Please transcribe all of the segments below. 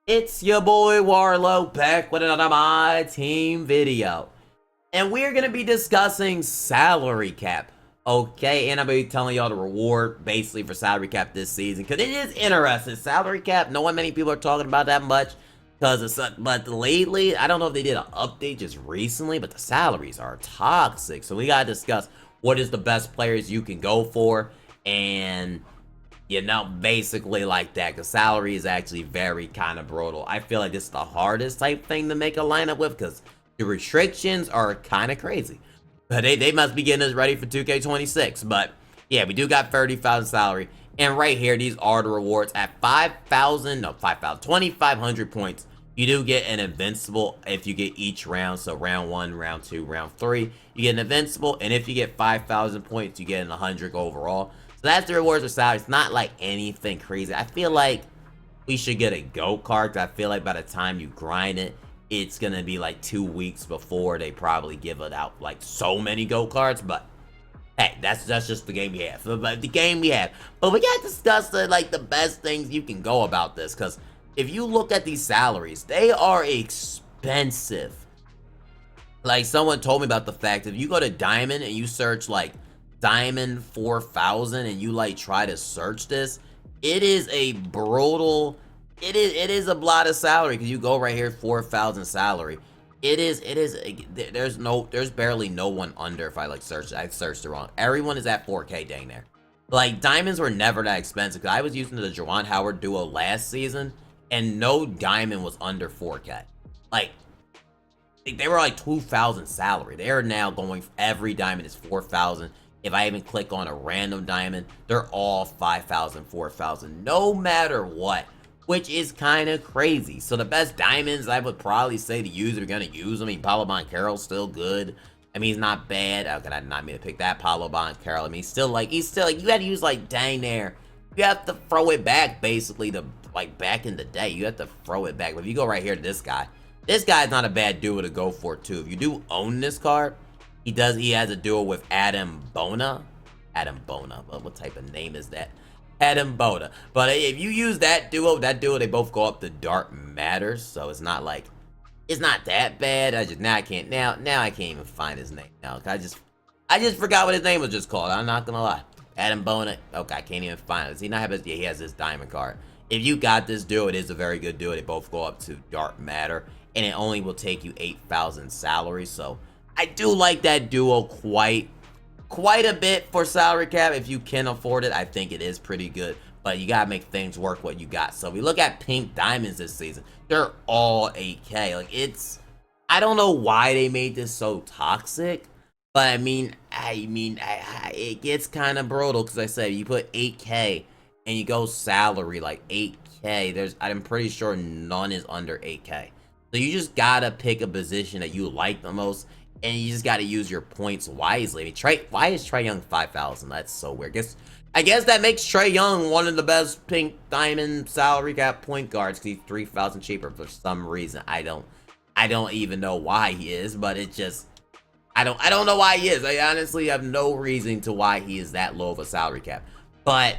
It's your boy Warlow back with another MyTeam video. And we're going to be discussing salary cap. Okay, and I'm going to be telling y'all the reward basically for salary cap this season. Because it is interesting. Salary cap, no one many people are talking about that much. But lately, I don't know if they did an update just recently, but the salaries are toxic. So we got to discuss what is the best players you can go for. And basically like that, because salary is actually very kind of brutal. I feel like this is the hardest type thing to make a lineup with, because the restrictions are kind of crazy. But they must be getting us ready for 2K26. But yeah, we do got 30,000 salary. And right here, these are the rewards. At 2,500 points, you do get an invincible if you get each round. So round 1, round 2, round 3, you get an invincible. And if you get 5,000 points, you get an 100 overall. So that's the rewards for salary. It's not like anything crazy. I feel like we should get a go kart, because I feel like by the time you grind it, it's gonna be like 2 weeks before they probably give it out like so many go karts. But hey, that's just the game we have. But the game we have. But we gotta discuss the best things you can go about this, because if you look at these salaries, they are expensive. Like, someone told me about the fact, if you go to Diamond and you search like Diamond 4,000 and you try to search this, it is a brutal, it is a lot of salary, because you go right here, 4,000 salary. There's barely no one under. If I searched it wrong. Everyone is at 4K dang there. Like, diamonds were never that expensive, because I was using the Juwan Howard duo last season and no diamond was under 4K. Like, they were like 2,000 salary. They are now going, every diamond is 4,000. If I even click on a random diamond, they're all 5,000, 4,000, no matter what, which is kind of crazy. So the best diamonds I would probably say to use if you're going to use them. I mean, Paulo Banchero's still good. I mean, he's not bad. How could I not mean to pick that Paulo Banchero? I mean, he's still like, you had to use dang there. You have to throw it back basically to back in the day. You have to throw it back. But if you go right here to this guy's not a bad duo to go for too. If you do own this card, he has a duo with Adam Bona. What type of name is that? Adam Bona. But if you use that duo, they both go up to Dark Matters. So it's not that bad. I can't even find his name now. I just forgot what his name was just called. I'm not gonna lie. Adam Bona. Okay, I can't even find it. Does he not have his? Yeah, he has this diamond card. If you got this duo, it is a very good duo. They both go up to Dark Matter, and it only will take you 8,000 salary. So I do like that duo quite a bit for salary cap. If you can afford it, I think it is pretty good. But you gotta make things work what you got. So we look at pink diamonds this season. They're all 8K. I don't know why they made this so toxic. But I mean, it gets kind of brutal, because I said you put 8K and you go salary 8K. I'm pretty sure none is under 8K. So you just gotta pick a position that you like the most, and you just gotta use your points wisely. I mean, why is Trae Young 5,000? That's so weird. I guess that makes Trae Young one of the best pink diamond salary cap point guards, because he's 3,000 cheaper for some reason. I don't even know why he is, but it just, I don't know why he is. I honestly have no reason to why he is that low of a salary cap. But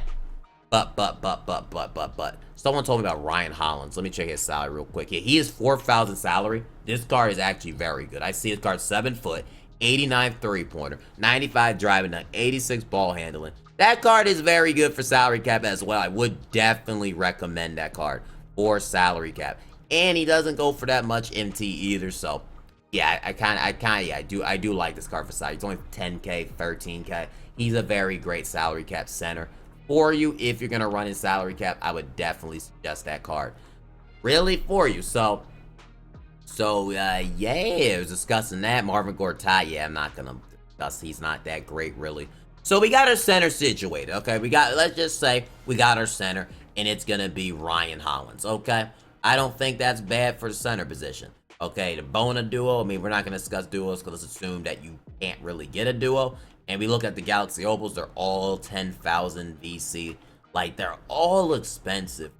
someone told me about Ryan Hollins. Let me check his salary real quick. Yeah, he is 4,000 salary. This card is actually very good. I see his card 7 foot, 89 3-pointer, 95 driving dunk, 86 ball handling. That card is very good for salary cap as well. I would definitely recommend that card for salary cap. And he doesn't go for that much MT either. So yeah, I do like this card for salary. It's only 10K, 13K. He's a very great salary cap center for you. If you're gonna run in salary cap, I would definitely suggest that card really for you. So yeah, I was discussing that. Marvin Gortat, yeah, I'm not gonna discuss. He's not that great really. So we got our center situated. Okay, let's just say we got our center, and it's gonna be Ryan Hollins. Okay, I don't think that's bad for the center position. Okay, the Bona duo, I mean, we're not going to discuss duos, because let's assume that you can't really get a duo. And we look at the Galaxy Opals, they're all 10,000 VC. They're all expensive.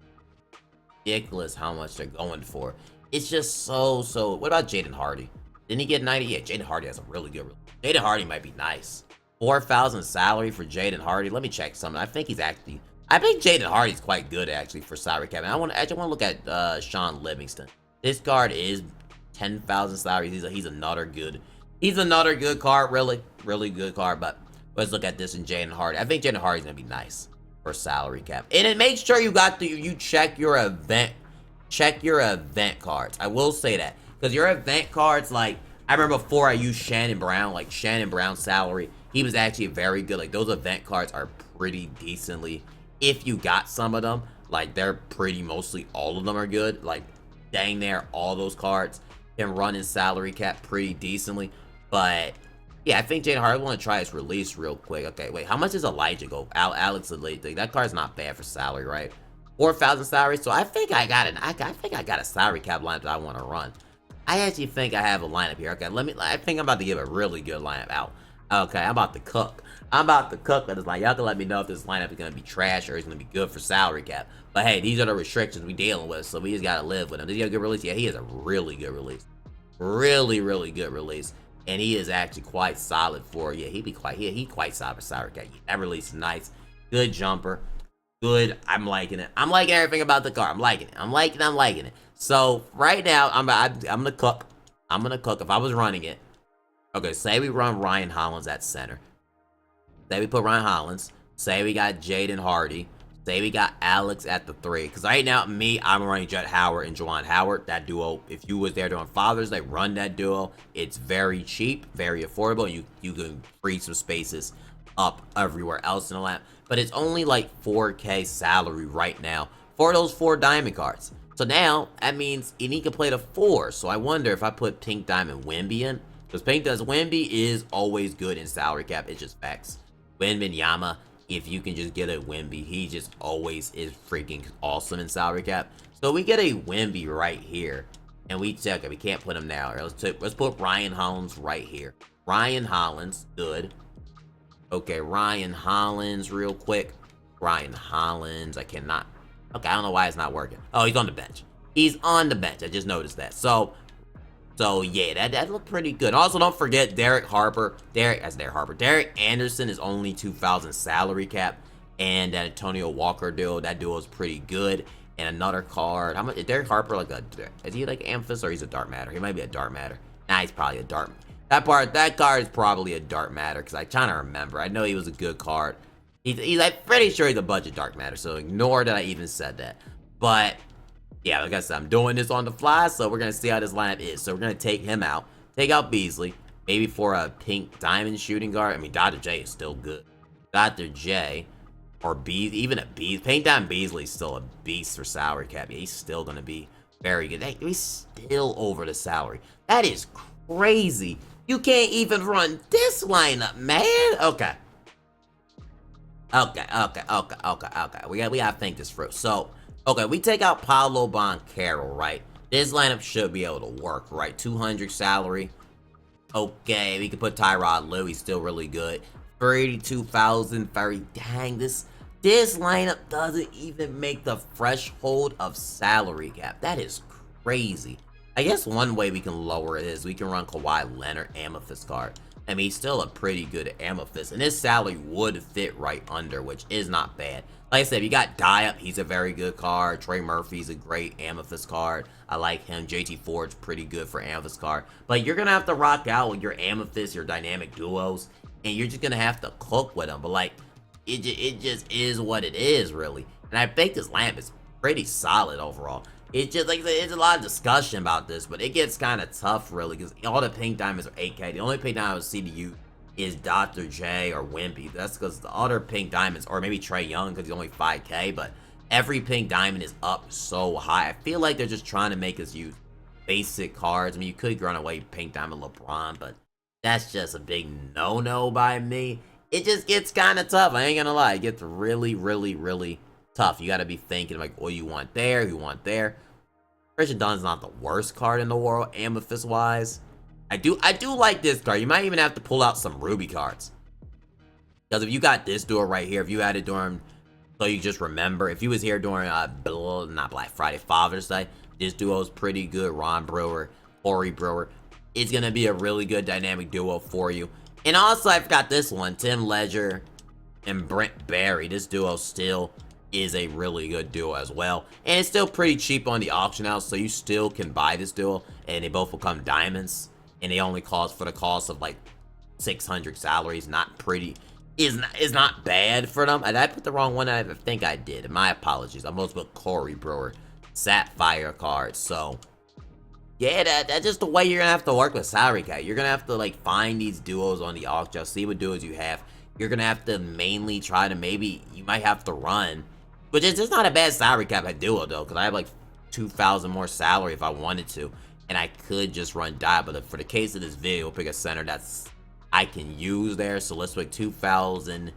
Ridiculous how much they're going for. It's just so. What about Jaden Hardy? Didn't he get 90? Yeah, Jaden Hardy has a really good. Jaden Hardy might be nice. 4,000 salary for Jaden Hardy. Let me check something. I think he's actually, I think Jaden Hardy's quite good actually for salary cap. And I actually want to look at Sean Livingston. This card is 10,000 salary. He's another good card, really good card. But let's look at this in Jaden Hardy. I think Jaden Hardy's gonna be nice for salary cap. And it makes sure you check your event cards. I will say that because your event cards, like I remember before I used Shannon Brown, like Shannon Brown's salary, he was actually very good. Like those event cards are pretty decently. If you got some of them, like they're pretty mostly all of them are good. Like dang there, all those cards can run in salary cap pretty decently. But yeah, I think Jaden Hardy want to try his release real quick. Okay, wait, how much does Elijah go? Alex Elite, that card's not bad for salary, right? 4,000 salary. So I think I got a salary cap lineup that I want to run. I actually think I have a lineup here. Okay, I think I'm about to give a really good lineup out. Okay, I'm about to cook. But it's like, y'all can let me know if this lineup is going to be trash or it's going to be good for salary cap. But hey, these are the restrictions we dealing with, so we just got to live with them. Does he have a good release? Yeah, he has a really good release. Really good release. And he is actually quite solid for, yeah, he quite solid for salary cap. That release is nice. Good jumper. Good. I'm liking it. I'm liking everything about the car. I'm liking it. So right now, I'm gonna cook. If I was running it. Okay, say we run Ryan Hollins at center. Say we put Ryan Hollins. Say we got Jaden Hardy. Say we got Alex at the 3. Because right now, I'm running Jet Howard and Juwan Howard. That duo, if you was there during Father's Day, run that duo. It's very cheap, very affordable. You can free some spaces up everywhere else in the lap. But it's only like 4K salary right now for those 4 diamond cards. So now, that means he can play the 4. So I wonder if I put Pink Diamond Wemby in. Because Wemby is always good in salary cap. It's just facts. Wembanyama, if you can just get a Wemby, he just always is freaking awesome in salary cap. So we get a Wemby right here. And we check it. We can't put him now. Let's put Ryan Hollins right here. Ryan Hollins, good. Okay, Ryan Hollins real quick. Ryan Hollins, I cannot. Okay, I don't know why it's not working. Oh, he's on the bench. I just noticed that. So yeah, that looked pretty good. Also, don't forget Derek Anderson is only 2,000 salary cap. And that Antonio Walker duo, that duo is pretty good. And another card. How much is Derek Harper is he like Amethyst or he's a dark matter? He might be a dark matter. Nah, he's probably a dark. That card is probably a dark matter because I'm trying to remember. I know he was a good card. I'm pretty sure he's a budget dark matter, so ignore that I even said that. But yeah, like I said, I'm doing this on the fly, so we're gonna see how this lineup is. So we're gonna take him out, take out Beasley, maybe for a Pink Diamond shooting guard. I mean, Dr. J is still good. Dr. J or even a Beasley. Pink Diamond Beasley is still a beast for salary cap. Yeah, he's still gonna be very good. He's still over the salary. That is crazy. You can't even run this lineup, man. Okay. We gotta think this through. So, okay, we take out Paolo Banchero, right? This lineup should be able to work, right? 200 salary. Okay, we can put Tyrod Lue. He's still really good. 32,000. Dang, this lineup doesn't even make the threshold of salary cap. That is crazy. I guess one way we can lower it is we can run Kawhi Leonard Amethyst card. I mean, he's still a pretty good Amethyst, and his salary would fit right under, which is not bad. Like I said, you got Diop, he's a very good card. Trey Murphy's a great Amethyst card. I like him. JT Ford's pretty good for Amethyst card. But you're going to have to rock out with your Amethyst, your dynamic duos, and you're just going to have to cook with them. But, like, it just is what it is, really. And I think this lamp is pretty solid overall. It's just, like, it's a lot of discussion about this, but it gets kind of tough, really, because all the pink diamonds are 8K. The only pink diamond CDU is Dr. J or Wimpy. That's because the other pink diamonds, or maybe Trey Young, because he's only 5K, but every pink diamond is up so high. I feel like they're just trying to make us use basic cards. I mean, you could run away pink diamond LeBron, but that's just a big no-no by me. It just gets kind of tough. I ain't gonna lie. It gets really, really, really tough. You got to be thinking, like, oh, you want there, you want there. Christian Dunn's not the worst card in the world, Amethyst-wise. I do like this card. You might even have to pull out some Ruby cards. Because if you got this duo right here, if you had it during, so you just remember, if you was here during, not Black Friday, Father's Day, this duo is pretty good. Ron Brewer, Corey Brewer. It's going to be a really good dynamic duo for you. And also, I forgot this one, Tim Ledger and Brent Barry. This duo still is a really good duo as well. And it's still pretty cheap on the auction house, so you still can buy this duo, and they both will come diamonds. And they only cost for the cost of like 600 salaries. Not pretty. Is not bad for them. And I put the wrong one. I think I did. My apologies. I almost put Corey Brewer Sapphire cards. So yeah, that's just the way you're gonna have to work with salary cap. You're gonna have to like find these duos on the auction, see what duos you have. You're gonna have to mainly try to, maybe you might have to run, which is just not a bad salary cap at duo though, because I have like 2,000 more salary if I wanted to, and I could just run die. But for the case of this video, we'll pick a center that's I can use there. So let's pick 2,000,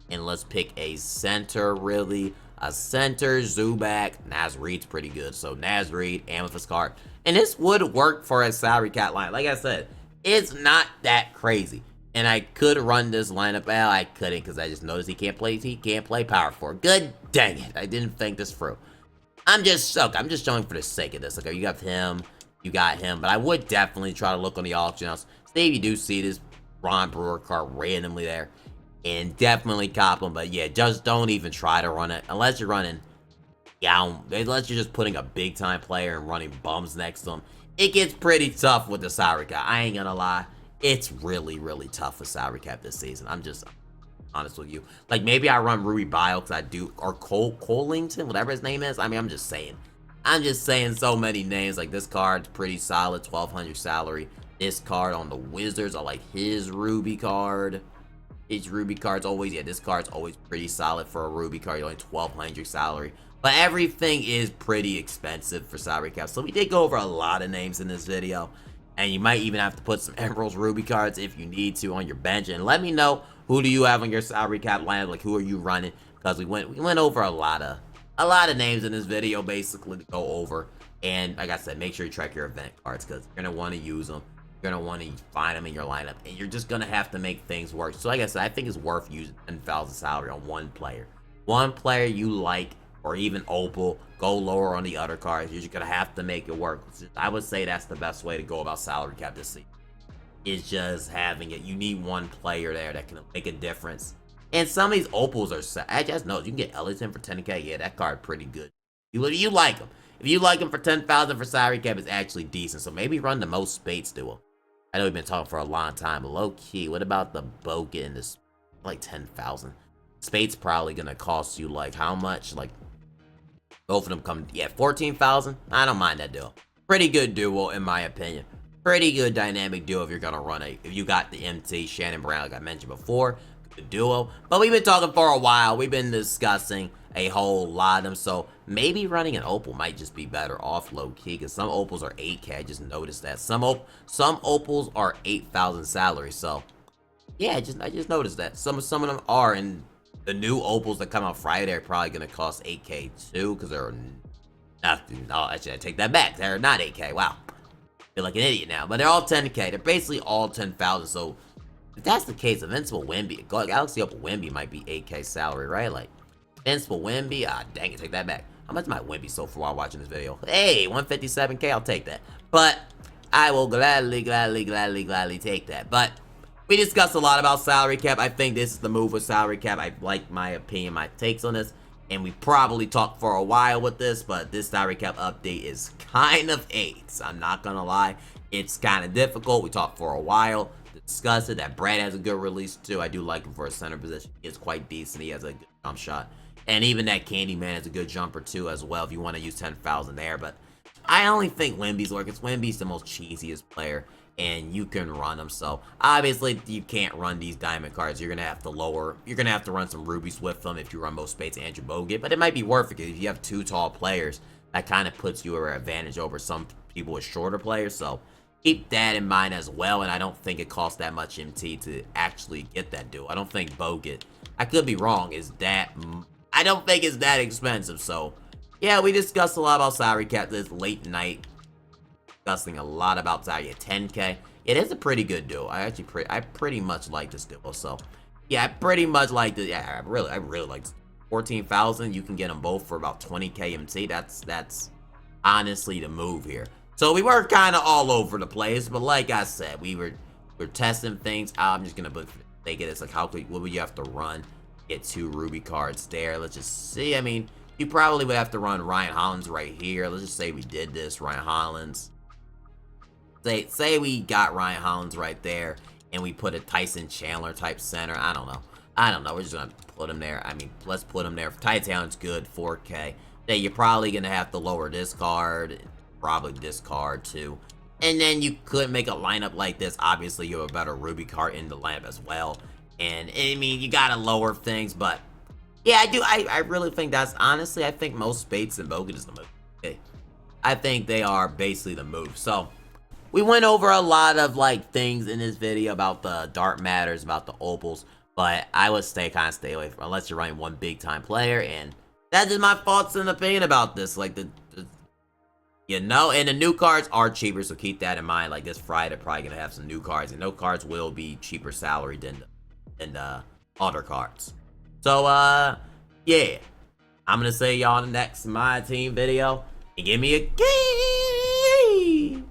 and let's pick a center. Really, a center. Zubac. Naz Reid's pretty good. So Naz Reid, Amethyst card, and this would work for a salary cap line. Like I said, it's not that crazy. And I could run this lineup. Well, I couldn't because I just noticed he can't play power forward. Good dang it. I didn't think this through. I'm just showing for the sake of this. Okay, you got him, but I would definitely try to look on the auction house. See if you do see this Ron Brewer card randomly there, and definitely cop him. But yeah, just don't even try to run it unless you're running, unless you're just putting a big time player and running bums next to him. It gets pretty tough with the salary cap. I ain't gonna lie. It's really, really tough with salary cap this season. I'm just honest with you. Like, maybe I run Ruby Bio because I do, or Colington, whatever his name is. I mean, I'm just saying so many names. Like, this card's pretty solid, 1,200 salary. This card on the Wizards, I like his Ruby card. His Ruby card's always, yeah, this card's always pretty solid for a Ruby card. You're only 1,200 salary. But everything is pretty expensive for salary cap. So we did go over a lot of names in this video. And you might even have to put some Emeralds Ruby cards if you need to on your bench. And let me know, who do you have on your salary cap lineup? Like, who are you running? Because we went over a lot of names in this video basically to go over. And like I said, make sure you track your event cards because you're gonna want to use them. You're gonna want to find them in your lineup, and you're just gonna have to make things work. So like I said, I think it's worth using 10,000 salary on one player. One player you like, or even Opal, go lower on the other cards. You're just gonna have to make it work. I would say that's the best way to go about salary cap this season. Is just having it. You need one player there that can make a difference. And some of these Opals are set. I just know you can get Ellington for 10K. Yeah, that card pretty good. You like him. If you like him for 10,000 for salary cap, it's actually decent. So maybe run the most Spades duo. I know we've been talking for a long time, but low key, what about the Bogut and this, like 10,000? Spades probably gonna cost you like how much? Like both of them come, yeah, 14,000. I don't mind that duo. Pretty good duo in my opinion. Pretty good dynamic duo if you're gonna run if you got the MT Shannon Brown like I mentioned before, good duo. But we've been talking for a while. We've been discussing a whole lot of them, so maybe running an Opal might just be better off low key because some Opals are 8K. I just noticed that some Opals are 8,000 salary. So yeah, I just noticed that some of them are, and the new Opals that come out Friday are probably gonna cost 8K too because they're nothing. No, actually I take that back. They're not 8K. Wow, I feel like an idiot now, but they're all 10K. They're basically all 10,000. So if that's the case, Invincible Wemby, Galaxy Opal Wemby might be 8K salary, right? Like Invincible Wemby, dang it, take that back. How much might Wemby so far while watching this video? Hey, 157K, I'll take that. But I will gladly take that. But we discussed a lot about salary cap. I think this is the move with salary cap. I like my opinion, my takes on this. And we probably talked for a while with this, but this salary cap update is kind of AIDS. I'm not gonna lie. It's kind of difficult. We talked for a while to discuss it. That Brad has a good release too. I do like him for a center position. He is quite decent. He has a good jump shot. And even that Candyman is a good jumper too as well if you want to use 10,000 there. But I only think Wemby's work. Wemby's the most cheesiest player, and you can run him. So obviously you can't run these diamond cards. You're gonna have to run some rubies with them if you run most Spades and Andrew Bogut. But it might be worth it if you have two tall players. That kind of puts you at an advantage over some people with shorter players. So keep that in mind as well. And I don't think it costs that much MT to actually get that duo. I don't think Bogut, I could be wrong, I don't think it's that expensive. So yeah, we discussed a lot about salary cap this late night. Discussing a lot about salary at 10K. It is a pretty good duo. I pretty much like this duo. So yeah, I pretty much like it. Yeah, I really like 14,000. You can get them both for about 20K MT. That's honestly the move here. So we were kind of all over the place, but like I said, we're testing things out. I'm just gonna put think of this like what would you have to run Get 2 Ruby cards there. Let's just see. I mean, you probably would have to run Ryan Hollins right here. Let's just say we did this, Ryan Hollins. Say we got Ryan Hollins right there, and we put a Tyson Chandler type center. I don't know. We're just gonna put him there. I mean, let's put him there. Titan's good, 4K. Then you're probably gonna have to lower this card, probably this card too. And then you could make a lineup like this. Obviously, you have a better Ruby card in the lineup as well. And I mean, you gotta lower things, but yeah, I do. I really think that's honestly, I think most Spates and Bogan is the move. Okay. I think they are basically the move. So we went over a lot of like things in this video about the dark matters, about the opals, but I would stay away from unless you're running one big time player, and that's just my thoughts and opinion about this. Like you know, and the new cards are cheaper, so keep that in mind. Like this Friday, probably gonna have some new cards, and no cards will be cheaper salary than the other cards. So yeah, I'm gonna say y'all in the next My Team video, and give me a game.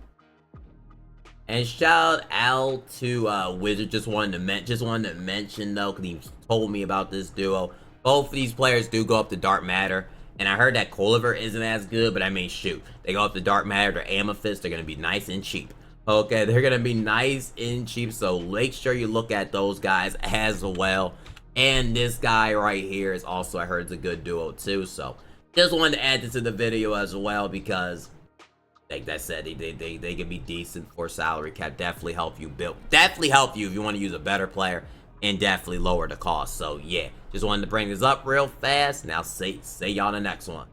And shout out to Wizard. Just wanted to mention though, because he told me about this duo. Both of these players do go up to Dark Matter, and I heard that Culliver isn't as good, but I mean, shoot, they go up to Dark Matter, they're Amethyst, they're gonna be nice and cheap. Okay, they're gonna be nice and cheap, so make sure you look at those guys as well. And this guy right here is also, I heard, it's a good duo too. So just wanted to add this to the video as well, because like I said, they can be decent for salary cap. Definitely help you if you want to use a better player, and definitely lower the cost. So yeah, just wanted to bring this up real fast. Now say y'all in the next one.